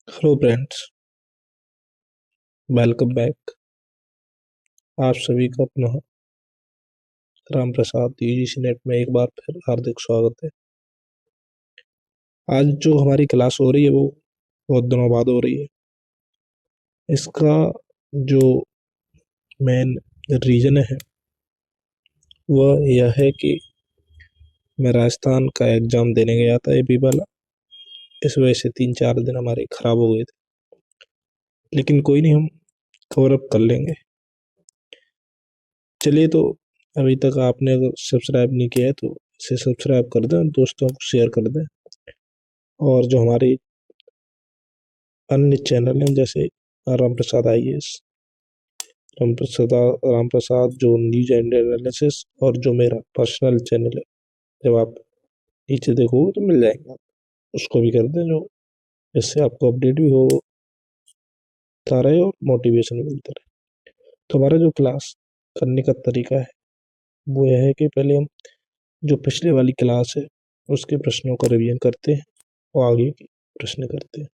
Hello friends, welcome back. आप सभी का पुनः राम प्रसाद यूजीसी नेट में एक बार फिर हार्दिक स्वागत है। आज जो हमारी क्लास हो रही है वो बहुत दिनों बाद हो रही है। इसका जो मेन रीजन है वह यह है कि मैं राजस्थान का एग्जाम देने गया था एपी वाला। इस वजह से 3-4 दिन हमारे खराब हो गए थे, लेकिन कोई नहीं, हम कवर अप कर लेंगे। चलिए, तो अभी तक आपने अगर सब्सक्राइब नहीं किया है तो इसे सब्सक्राइब कर दें, दोस्तों को शेयर कर दें। और जो हमारे अन्य चैनल हैं जैसे राम प्रसाद IAS, राम प्रसाद जो न्यूज एंड एनालिसिस, और जो मेरा पर्सनल चैनल है, जब आप नीचे देखोगे तो मिल जाएगा, उसको भी कर दें, जो इससे आपको अपडेट भी होता रहे और मोटिवेशन भी मिलता रहे। तो हमारा जो क्लास करने का तरीका है वो यह है कि पहले हम जो पिछले वाली क्लास है उसके प्रश्नों का रिवीजन करते हैं और आगे के प्रश्न करते हैं।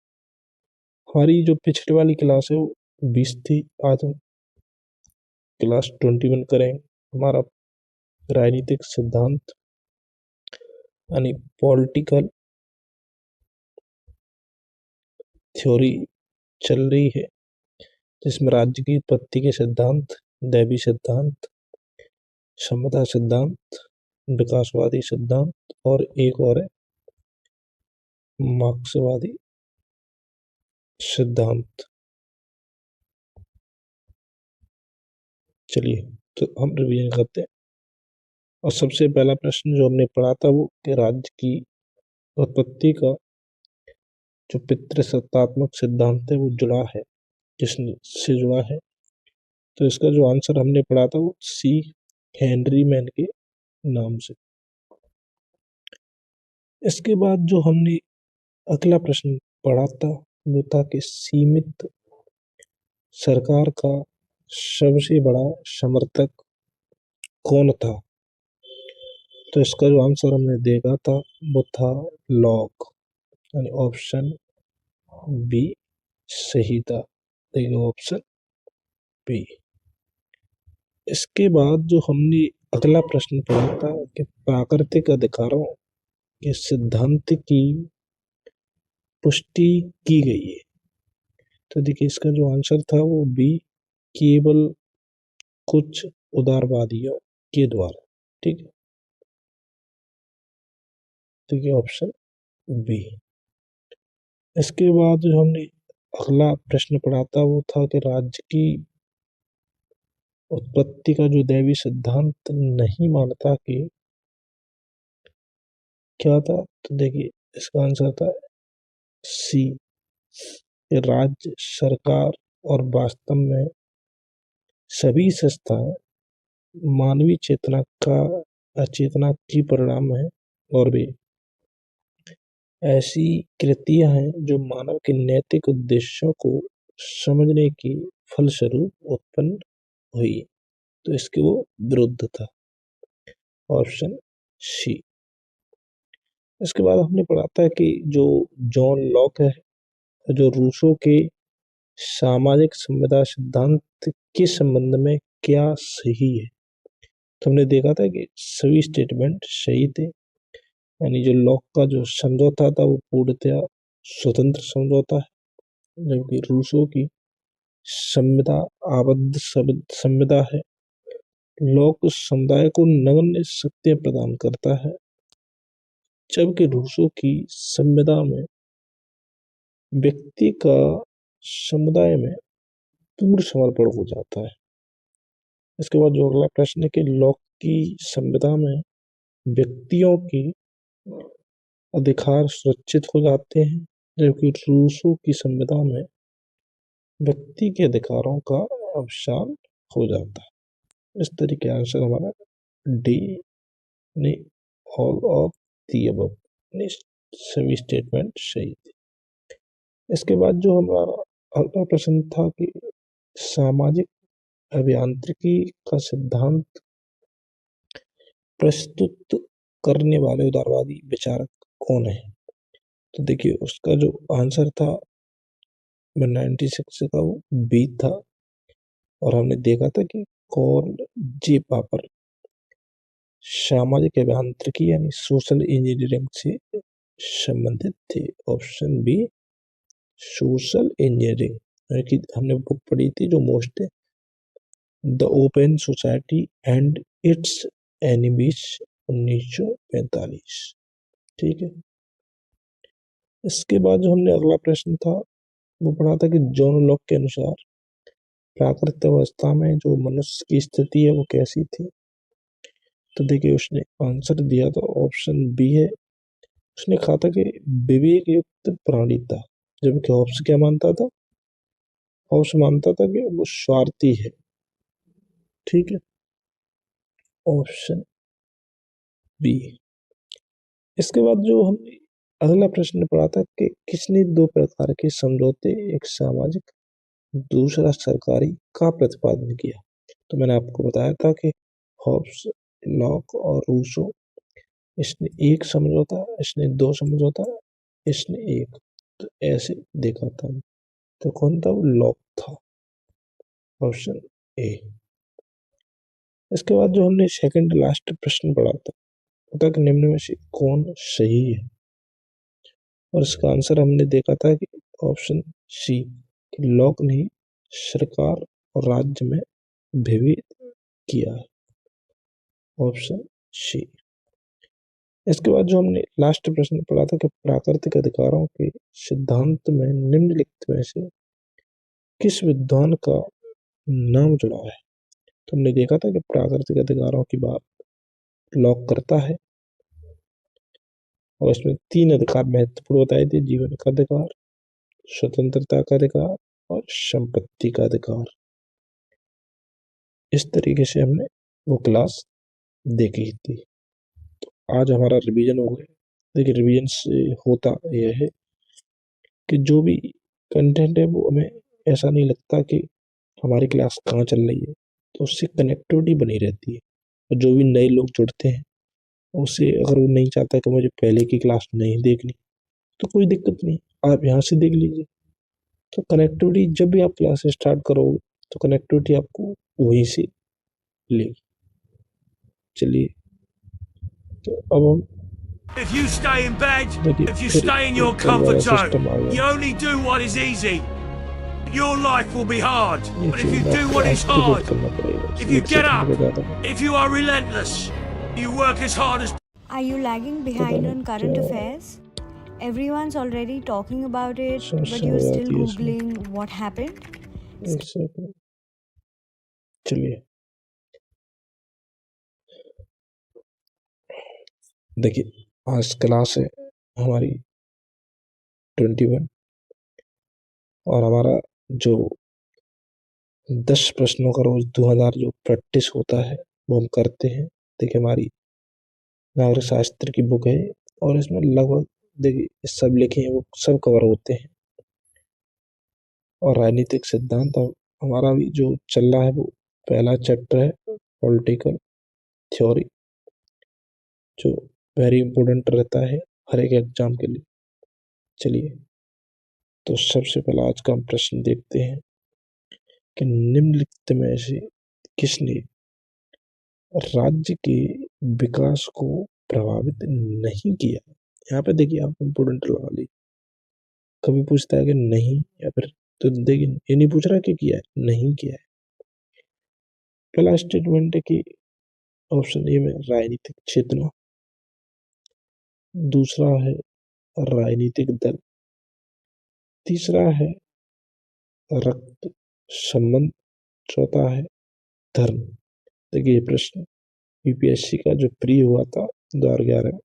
हमारी जो पिछले वाली क्लास है वो 20 थी, आज हम क्लास 21 करेंगे। हमारा राजनीतिक सिद्धांत यानी पॉलिटिकल थ्योरी चल रही है, जिसमें राज्य की उत्पत्ति के सिद्धांत, दैवी सिद्धांत, समता सिद्धांत, विकासवादी सिद्धांत और एक और है मार्क्सवादी सिद्धांत। चलिए, तो हम रिवीजन करते हैं। और सबसे पहला प्रश्न जो हमने पढ़ा था वो कि राज्य की उत्पत्ति का जो पितृसत्तात्मक सिद्धांत है वो जुड़ा है, जिससे जुड़ा है। तो इसका जो आंसर हमने पढ़ा था वो C हेनरी मैन के नाम से। इसके बाद जो हमने अगला प्रश्न पढ़ा था वो था कि सीमित सरकार का सबसे बड़ा समर्थक कौन था। तो इसका जो आंसर हमने देखा था वो था लॉक, यानी ऑप्शन बी सही था। देखिए, ऑप्शन बी। इसके बाद जो हमने अगला प्रश्न पढ़ा था कि प्राकृतिक अधिकारों के सिद्धांत की पुष्टि की गई है। तो देखिए, इसका जो आंसर था वो बी, केवल कुछ उदारवादियों के द्वारा। ठीक है, देखिए ऑप्शन बी। इसके बाद जो हमने अगला प्रश्न पढ़ा था वो था कि राज्य की उत्पत्ति का जो दैवी सिद्धांत नहीं मानता कि क्या था। तो देखिए, इसका आंसर था सी, राज्य सरकार और वास्तव में सभी संस्थाएं मानवीय चेतना का अचेतना की परिणाम है, और भी ऐसी कृतियां हैं जो मानव के नैतिक उद्देश्यों को समझने की फलस्वरूप उत्पन्न हुई। तो इसके वो विरुद्ध था, ऑप्शन सी। इसके बाद हमने पढ़ा था कि जो जॉन लॉक है, जो रूसो के सामाजिक संविदा सिद्धांत के संबंध में क्या सही है। तो हमने देखा था कि सभी स्टेटमेंट सही थे, यानी जो लॉक का जो समझौता था वो पूर्णतया स्वतंत्र समझौता है, जबकि रूसो की संविदा आबद्ध संविदा है। लॉक समुदाय को नगण्य शक्तियां प्रदान करता है, जबकि रूसो की संविदा में व्यक्ति का समुदाय में पूर्ण समर्पण हो जाता है। इसके बाद जो अगला प्रश्न है कि लॉक की संविदा में व्यक्तियों की अधिकार सुरक्षित हो जाते हैं, जबकि रूसो की संविदा में व्यक्ति के अधिकारों का अवसान हो जाता है। इस तरीके आंसर हमारा डी ने ऑल ऑफ दी अबव, सभी स्टेटमेंट सही थे। इसके बाद जो हमारा अगला प्रश्न था कि सामाजिक अभियांत्रिकी का सिद्धांत प्रस्तुत करने वाले उदारवादी विचारक कौन है। तो देखिए, उसका जो आंसर था 1996 का वो बी था। और हमने देखा था कि कॉर्ल जे पापर सामाजिक अभियांत्रिकी यानी सोशल इंजीनियरिंग से संबंधित थे। ऑप्शन बी सोशल इंजीनियरिंग की हमने बुक पढ़ी थी जो most the open society and it's enemies 1945। ठीक है। इसके बाद जो हमने अगला प्रश्न था वो पढ़ा था कि जॉन लॉक के अनुसार प्राकृतिक अवस्था में जो मनुष्य की स्थिति है वो कैसी थी। तो देखिए उसने आंसर दिया था ऑप्शन बी है, उसने कहा था कि विवेक युक्त प्राणी था, जबकि हॉब्स क्या मानता था, हॉब्स मानता था कि वो स्वार्थी है। ठीक है, ऑप्शन बी। इसके बाद जो हमने अगला प्रश्न पढ़ा था कि किसने दो प्रकार के समझौते, एक सामाजिक दूसरा सरकारी, का प्रतिपादन किया। तो मैंने आपको बताया था कि हॉब्स, लॉक और रूसो, इसने एक समझौता, इसने दो समझौता, इसने एक, तो ऐसे देखा था। तो कौन था वो, लॉक था, ऑप्शन ए। इसके बाद जो हमने सेकंड लास्ट प्रश्न पढ़ा था वो था कि निम्न में से कौन सही है। और इसका आंसर हमने देखा था कि ऑप्शन सी, कि लॉक ने सरकार और राज्य में विभेद किया है, ऑप्शन सी। इसके बाद जो हमने लास्ट प्रश्न पढ़ा था कि प्राकृतिक अधिकारों के सिद्धांत में निम्नलिखित में से किस विद्वान का नाम जुड़ा है। तो हमने देखा था कि प्राकृतिक अधिकारों की बात लॉक करता है और इसमें तीन अधिकार महत्वपूर्ण बताए थे, जीवन का अधिकार, स्वतंत्रता का अधिकार और संपत्ति का अधिकार। इस तरीके से हमने वो क्लास देखी थी। तो आज हमारा रिवीजन हो गया। देखिए रिवीजन से होता यह है कि जो भी कंटेंट है वो हमें ऐसा नहीं लगता कि हमारी क्लास कहाँ चल रही है, तो उससे कनेक्टिविटी बनी रहती है। और जो भी नए लोग जुड़ते हैं उससे, अगर वो नहीं चाहता कि मुझे पहले की क्लास नहीं देखनी, तो कोई दिक्कत नहीं, आप यहाँ से देख लीजिए। तो कनेक्टिविटी जब भी आप क्लास स्टार्ट करोगे तो कनेक्टिविटी आपको वहीं से लेगी। चलिए, तो अब हम If you stay in bed, देखिए if you फिर stay in your एक कल वाला comfort zone, सिस्टम आ you गया। only do what is easy. Your life will be hard. ये But if you चीज do आपको what is एक्टिवेट hard, करना पड़ेगा, if you एक get सेकंड up, का ज्यादा नहीं। if you are relentless, you work as hard as... Are you lagging पता behind नहीं on current क्या affairs? Everyone's already talking about it, but समस्या हो you're still जाती है इसमें। Googling what happened? एक सेकंड, चलिए देखिए आज क्लास है हमारी 21 और हमारा जो 10 प्रश्नों का रोज 2000 जो प्रैक्टिस होता है वो हम करते हैं। देखिए हमारी नागरिक शास्त्र की बुक है और इसमें लगभग देखिए सब लिखे हैं वो सब कवर होते हैं। और राजनीतिक सिद्धांत और हमारा भी जो चल रहा है वो पहला चैप्टर है पॉलिटिकल थ्योरी, जो वेरी इंपॉर्टेंट रहता है हर एक एग्जाम के लिए। चलिए, तो सबसे पहला आज का हम प्रश्न देखते हैं कि निम्नलिखित में से किसने राज्य के विकास को प्रभावित नहीं किया। यहाँ पे देखिए आप इम्पोर्टेंट लगा ली, कभी पूछता है कि नहीं या फिर, तो देखिए ये नहीं पूछ रहा कि किया है, नहीं किया है। पहला स्टेटमेंट है कि ऑप्शन ए में राजनीतिक चेतना, दूसरा है राजनीतिक दल, तीसरा है रक्त संबंध, चौथा है धर्म। देखिए ये प्रश्न यूपीएससी का जो प्री हुआ था 2011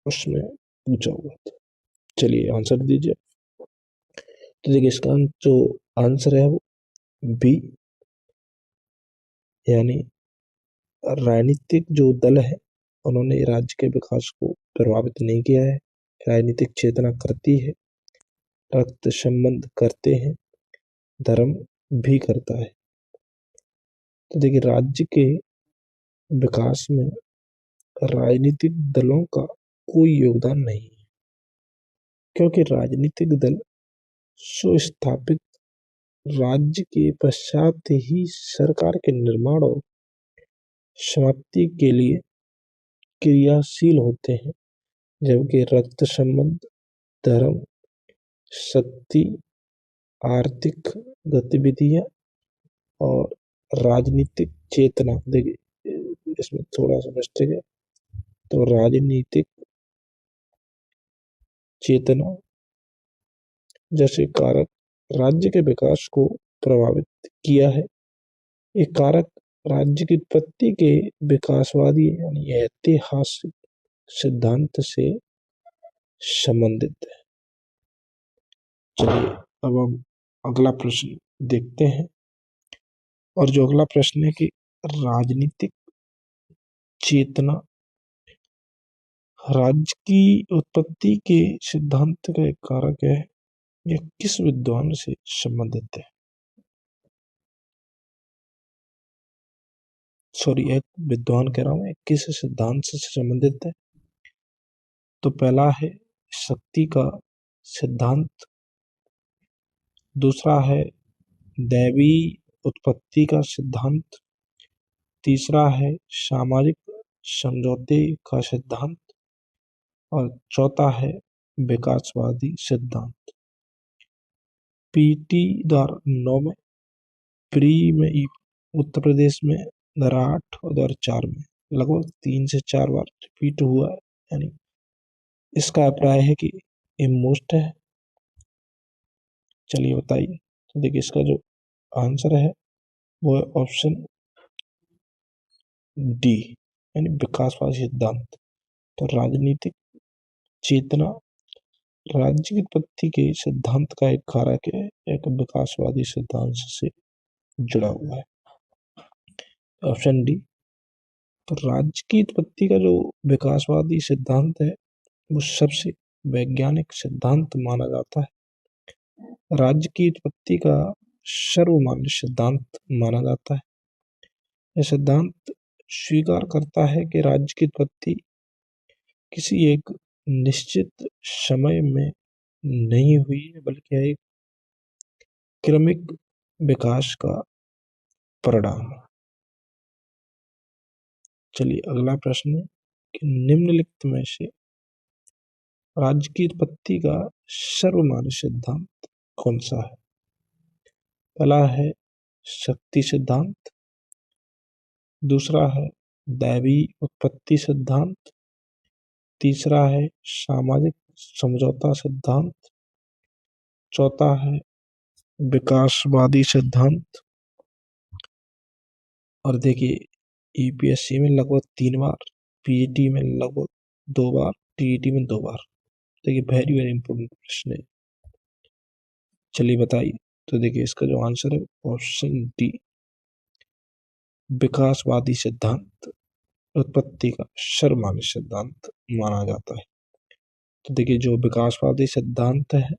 उसमें पूछा हुआ था। चलिए आंसर दीजिए। तो देखिए इसका जो आंसर है वो बी, यानी राजनीतिक जो दल है उन्होंने राज्य के विकास को प्रभावित नहीं किया है। राजनीतिक चेतना करती है, रक्त संबंध करते हैं, धर्म भी करता है। तो देखिए राज्य के विकास में राजनीतिक दलों का कोई योगदान नहीं है, क्योंकि राजनीतिक दल सुस्थापित राज्य के पश्चात ही सरकार के निर्माण और समाप्ति के लिए क्रियाशील होते हैं, जबकि रक्त संबंध, धर्म, शक्ति, आर्थिक गतिविधियां और राजनीतिक चेतना, देखिए इसमें थोड़ा सा मिस्टेक है, तो राजनीतिक चेतना जैसे कारक राज्य के विकास को प्रभावित किया है। ये कारक राज्य की उत्पत्ति के विकासवादी यानी ऐतिहासिक सिद्धांत से संबंधित है। चलिए अब हम अगला प्रश्न देखते हैं, और जो अगला प्रश्न है कि राजनीतिक चेतना राज्य की उत्पत्ति के सिद्धांत का एक कारक है, यह किस विद्वान से संबंधित है? सॉरी, एक विद्वान कह रहा हूं, एक किस सिद्धांत से संबंधित है? तो पहला है शक्ति का सिद्धांत, दूसरा है दैवी उत्पत्ति का सिद्धांत, तीसरा है सामाजिक समझौते का सिद्धांत, और चौथा है विकासवादी सिद्धांत। पीटी द्वारा 9 में, प्री में उत्तर प्रदेश में 2008 और 2004 में लगभग 3 से 4 बार रिपीट हुआ है, यानी इसका अभिप्राय है कि ये मोस्ट है। चलिए बताइए, तो देखिए इसका जो आंसर है वो है ऑप्शन डी, यानी विकासवादी सिद्धांत। तो राजनीतिक चेतना राज्य की उत्पत्ति के सिद्धांत का एक कारक है, एक विकासवादी सिद्धांत से जुड़ा हुआ है। Option D. तो राज्य की उत्पत्ति का जो विकासवादी सिद्धांत है वो सबसे वैज्ञानिक सिद्धांत माना जाता है। राज्य की उत्पत्ति का सर्वमान्य सिद्धांत माना जाता है। यह सिद्धांत स्वीकार करता है कि राज्य की उत्पत्ति किसी एक निश्चित समय में नहीं हुई है, बल्कि एक क्रमिक विकास का परिणाम है। चलिए अगला प्रश्न है कि निम्नलिखित में से राज्य की उत्पत्ति का सर्वमान्य सिद्धांत कौन सा है? पहला है शक्ति सिद्धांत, दूसरा है दैवी उत्पत्ति सिद्धांत, तीसरा है सामाजिक समझौता सिद्धांत, चौथा है विकासवादी सिद्धांत। और देखिए यूपीएससी में लगभग 3 बार, पीईटी में लगभग 2 बार, टीईटी में 2 बार। देखिए वेरी वेरी इंपॉर्टेंट प्रश्न है। चलिए बताइए, तो देखिए इसका जो आंसर है ऑप्शन डी, विकासवादी सिद्धांत उत्पत्ति का सर्वमान्य सिद्धांत माना जाता है। तो देखिए जो विकासवादी सिद्धांत है,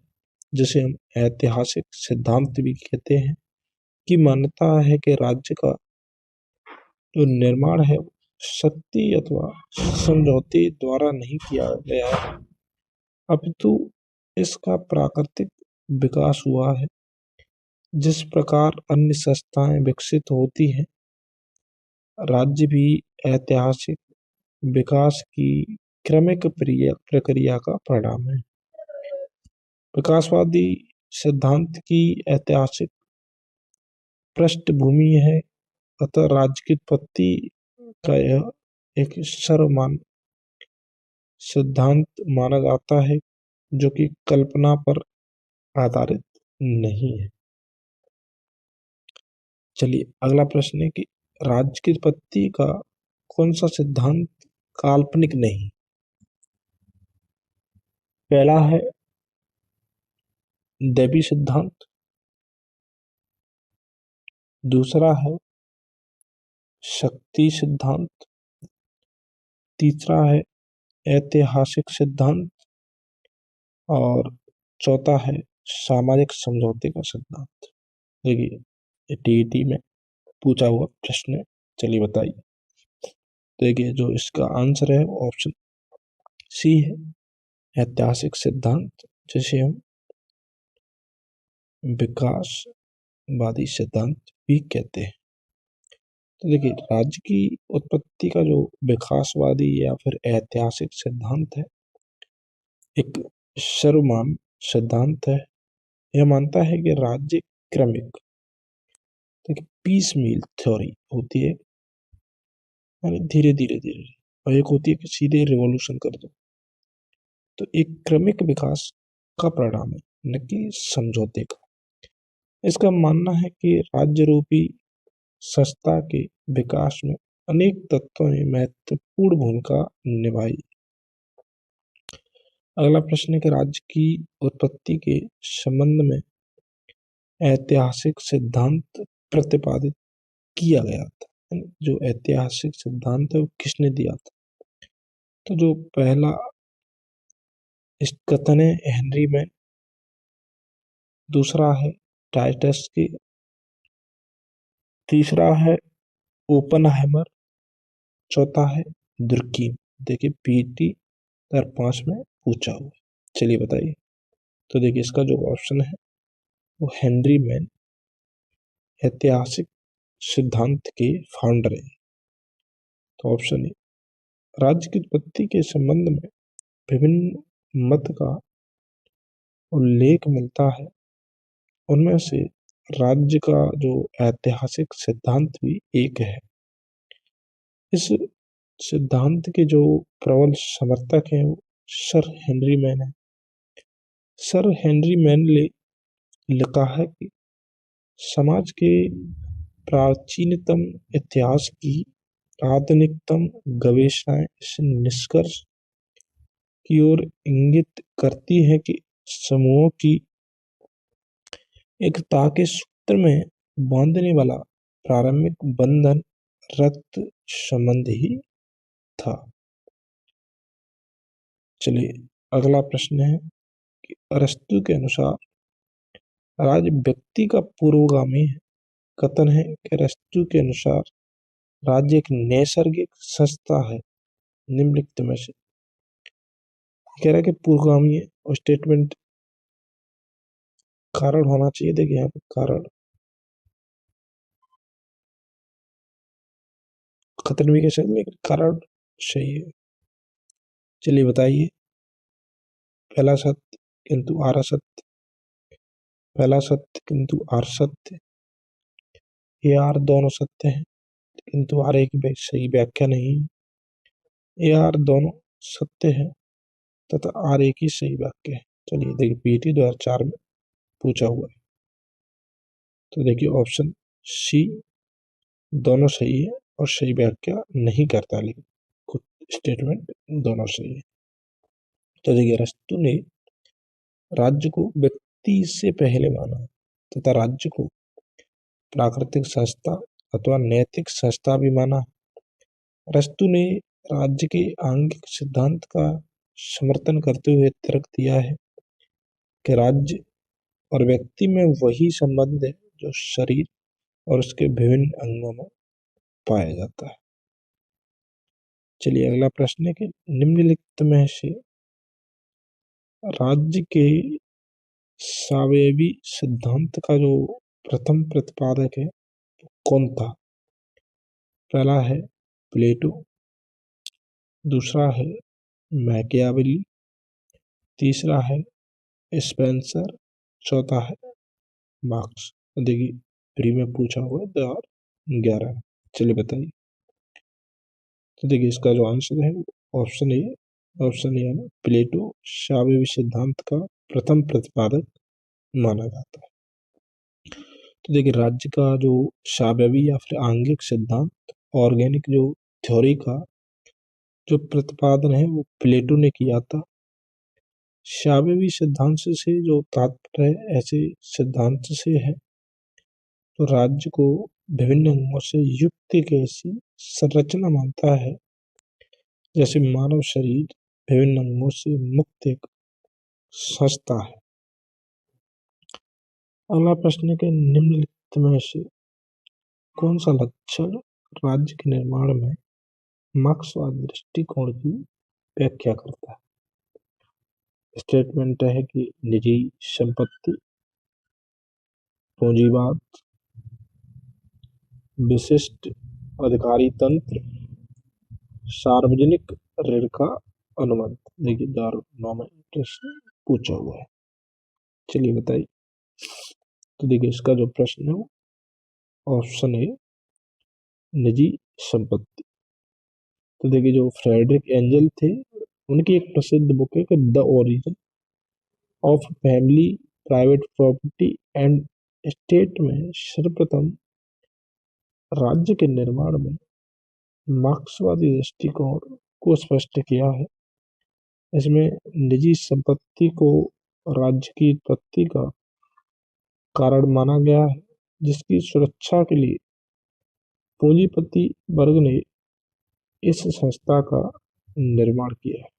जिसे हम ऐतिहासिक सिद्धांत भी कहते हैं, की मान्यता है कि राज्य का जो निर्माण है शक्ति अथवा समझौते द्वारा नहीं किया गया है, अपितु इसका प्राकृतिक विकास हुआ है। जिस प्रकार अन्य संस्थाएं विकसित होती हैं, राज्य भी ऐतिहासिक विकास की क्रमिक प्रक्रिया का परिणाम है। विकासवादी सिद्धांत की ऐतिहासिक पृष्ठभूमि है, अतः राज्य की उत्पत्ति का यह एक सर्वमान्य सिद्धांत माना जाता है, जो कि कल्पना पर आधारित नहीं है। चलिए अगला प्रश्न है कि राज्य की उत्पत्ति का कौन सा सिद्धांत काल्पनिक नहीं? पहला है दैवी सिद्धांत, दूसरा है शक्ति सिद्धांत, तीसरा है ऐतिहासिक सिद्धांत, और चौथा है सामाजिक समझौते का सिद्धांत। देखिए टीईटी में पूछा हुआ प्रश्न है। चलिए बताइए, देखिए जो इसका आंसर है ऑप्शन सी है, ऐतिहासिक सिद्धांत, जिसे हम विकासवादी सिद्धांत भी कहते हैं। तो देखिए, राज्य की उत्पत्ति का जो विकासवादी या फिर ऐतिहासिक सिद्धांत है, एक सर्वमान्य सिद्धांत है। यह मानता है कि राज्य क्रमिक, देखिए पीस मील थ्योरी होती है, यानी धीरे धीरे धीरे, और एक होती है कि सीधे रिवॉल्यूशन कर दो। तो एक क्रमिक विकास का परिणाम है, न कि समझौते का। इसका मानना है कि राज्य रूपी संस्था के विकास में अनेक तत्वों ने महत्वपूर्ण भूमिका निभाई। अगला प्रश्न है कि राज्य की उत्पत्ति के संबंध में ऐतिहासिक सिद्धांत प्रतिपादित किया गया था। जो ऐतिहासिक सिद्धांत है वो किसने दिया था? तो जो पहला इस कथन है हेनरी मैन, दूसरा है टाइटस की, तीसरा है ओपनहाइमर, चौथा है दुर्कीम। देखिए पीटी 2005 में पूछा हुआ। चलिए बताइए। तो देखिए इसका जो ऑप्शन है वो हेनरी मैन ऐतिहासिक सिद्धांत के फाउंडर है। तो ऑप्शन ए, राज्य की उत्पत्ति के संबंध में विभिन्न मत का उल्लेख मिलता है, उनमें से राज्य का जो ऐतिहासिक सिद्धांत भी एक है। इस सिद्धांत के जो प्रबल समर्थक हैं वो सर हेनरी मैन है। सर हेनरी मैन ने लिखा है कि समाज के प्राचीनतम इतिहास की आधुनिकतम गवेषणाएं इस निष्कर्ष की ओर इंगित करती है कि समूहों की एकता के सूत्र में बांधने वाला प्रारंभिक बंधन रक्त संबंध ही था। चलिए अगला प्रश्न है कि अरस्तु के अनुसार राज्य व्यक्ति का पूर्वगामी है। कथन है कि अरस्तु के अनुसार राज्य एक नैसर्गिक संस्था है निम्नलिखित में से। कह रहा है कि पूर्वगामी है और स्टेटमेंट कारण होना चाहिए। देखिए यहाँ पे कारण खतरन भी कह सकते, लेकिन कारण सही है। चलिए बताइए। पहला सत्य किंतु आर असत्य, पहला सत्य किंतु आर सत्य, ये आर दोनों सत्य हैं किंतु आर एक सही व्याख्या नहीं है, ये आर दोनों सत्य है तथा आर एक ही सही वाक्य है। चलिए देखिए पीटी 2004 में पूछा हुआ है। तो देखिए ऑप्शन सी दोनों सही है और सही व्याख्या नहीं करता, लेकिन कुछ स्टेटमेंट दोनों सही है। तो देखिए अरस्तु ने राज्य को व्यक्ति से पहले माना तथा राज्य को प्राकृतिक संस्था अथवा नैतिक संस्था भी माना। अरस्तु ने राज्य के आंगिक सिद्धांत का समर्थन करते हुए तर्क दिया है कि राज्य और व्यक्ति में वही संबंध है जो शरीर और उसके विभिन्न अंगों में पाया जाता है। चलिए अगला प्रश्न है कि निम्नलिखित में से राज्य के सावयवी सिद्धांत का जो प्रथम प्रतिपादक है कौन था? पहला है प्लेटो, दूसरा है मैकियावेली, तीसरा है स्पेंसर, चौथा है मार्क्स। देखिए प्री में पूछा हुआ है 2011। चलिए बताइए। तो देखिए इसका जो आंसर है ऑप्शन ए, ऑप्शन ए में प्लेटो सावयवी सिद्धांत का प्रथम प्रतिपादक माना जाता है। तो देखिए राज्य का जो सावयवी या फिर आंगिक सिद्धांत, ऑर्गेनिक जो थ्योरी का जो प्रतिपादन है वो प्लेटो ने किया था। सावयवी सिद्धांत से जो तात्पर्य है ऐसे सिद्धांत से है तो राज्य को विभिन्न अंगों से युक्त एक ऐसी संरचना मानता है जैसे मानव शरीर विभिन्न अंगों से मुक्त एक संस्था है। अगला प्रश्न के निम्नलिखित में से कौन सा लक्षण राज्य के निर्माण में मार्क्सवादी दृष्टिकोण की व्याख्या करता है? स्टेटमेंट है कि निजी संपत्ति, पूंजीवाद, विशिष्ट अधिकारी तंत्र, सार्वजनिक ऋण का अनुबंध। देखिए 2009 में प्रश्न पूछा हुआ है। चलिए बताइए। तो देखिए इसका जो प्रश्न है वो ऑप्शन है निजी संपत्ति। तो देखिए जो फ्रेडरिक एंजल थे उनकी एक प्रसिद्ध बुक है कि the origin of family private property and state में सर्वप्रथम राज्य के निर्माण में मार्क्सवादी दृष्टिकोण को स्पष्ट किया है। इसमें निजी संपत्ति को राज्य की उत्पत्ति का कारण माना गया है, जिसकी सुरक्षा के लिए पूंजीपति वर्ग ने इस संस्था का निर्माण किया है।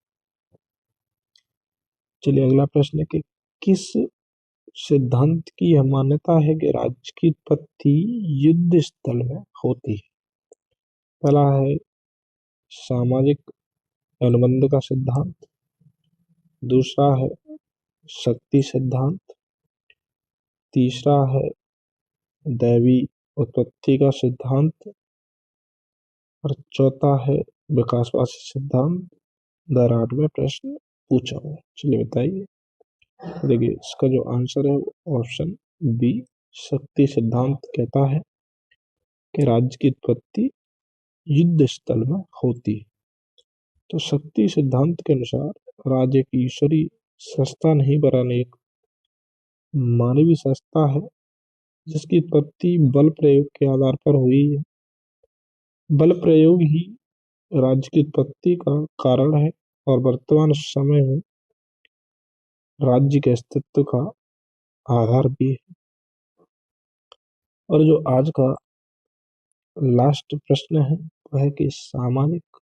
चलिए अगला प्रश्न है कि किस सिद्धांत की यह मान्यता है कि राज्य की उत्पत्ति युद्ध स्थल में होती है। पहला है सामाजिक अनुबंध का सिद्धांत, दूसरा है शक्ति सिद्धांत, तीसरा है दैवी उत्पत्ति का सिद्धांत और चौथा है विकासवादी सिद्धांत। 8वां प्रश्न पूछा हुआ। चलिए बताइए। देखिए इसका जो आंसर है वो ऑप्शन बी शक्ति सिद्धांत कहता है कि राज्य की उत्पत्ति युद्ध स्थल में होती है। तो शक्ति सिद्धांत के अनुसार राज्य एक ईश्वरीय संस्था नहीं वरन एक मानवीय संस्था है, जिसकी उत्पत्ति बल प्रयोग के आधार पर हुई है। बल प्रयोग ही राज्य की उत्पत्ति का कारण है और वर्तमान समय में राज्य के अस्तित्व का आधार भी है। और जो आज का लास्ट प्रश्न है वह है कि सामाजिक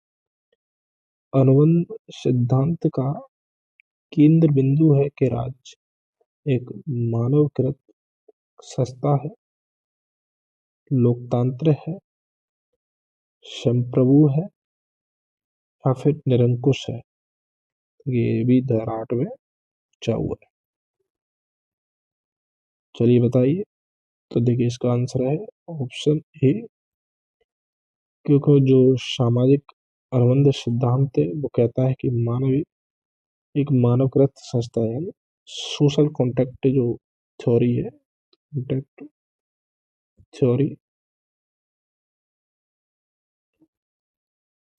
अनुबंध सिद्धांत का केंद्र बिंदु है कि राज्य एक मानवकृत संस्था है, लोकतांत्रिक है, संप्रभु है या फिर निरंकुश है। ये भी 8 में पूछा हुआ है। चलिए बताइए। तो देखिए इसका आंसर है ऑप्शन ए, क्योंकि जो सामाजिक अनुबंध सिद्धांत है वो कहता है कि एक मानवकृत संस्था है, सोशल कॉन्ट्रैक्ट जो थ्योरी है, कॉन्ट्रैक्ट थ्योरी।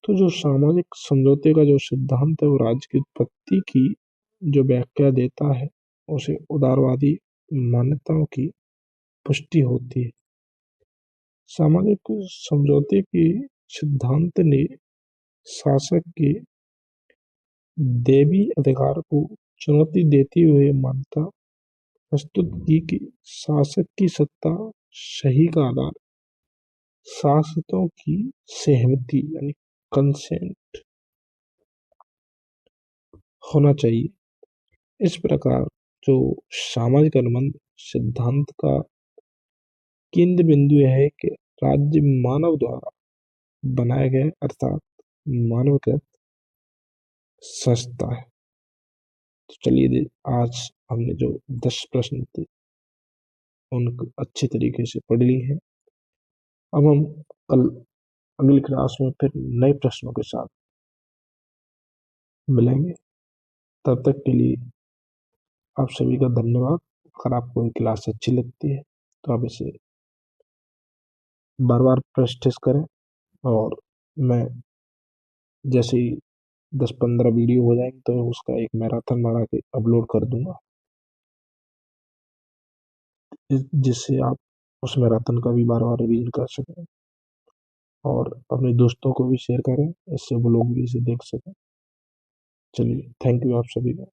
तो जो सामाजिक समझौते का जो सिद्धांत है वो राज्य की उत्पत्ति की जो व्याख्या देता है उसे उदारवादी मान्यताओं की पुष्टि होती है। सामाजिक समझौते के सिद्धांत ने शासक के दैवी अधिकार को चुनौती देते हुए मान्यता प्रस्तुत की कि शासक की सत्ता सही का आधार शासकों की सहमति यानी कंसेंट होना चाहिए। इस प्रकार जो सामाजिक अनुबंध सिद्धांत का केंद्र बिंदु यह है कि राज्य मानव द्वारा बनाया गया अर्थात मानवकृत संस्था है। तो चलिए आज हमने जो 10 प्रश्न थे उनको अच्छी तरीके से पढ़ ली है। अब हम कल अगली क्लास में फिर नए प्रश्नों के साथ मिलेंगे। तब तक के लिए आप सभी का धन्यवाद। अगर आपको ये क्लास अच्छी लगती है तो आप इसे बार बार प्रैक्टिस करें और मैं जैसे ही 10-15 वीडियो हो जाएंगे तो उसका एक मैराथन बना के अपलोड कर दूंगा, जिससे आप उस मैराथन का भी बार बार रिवीजन कर सकें और अपने दोस्तों को भी शेयर करें, इससे वो लोग भी इसे देख सकें। चलिए थैंक यू आप सभी का।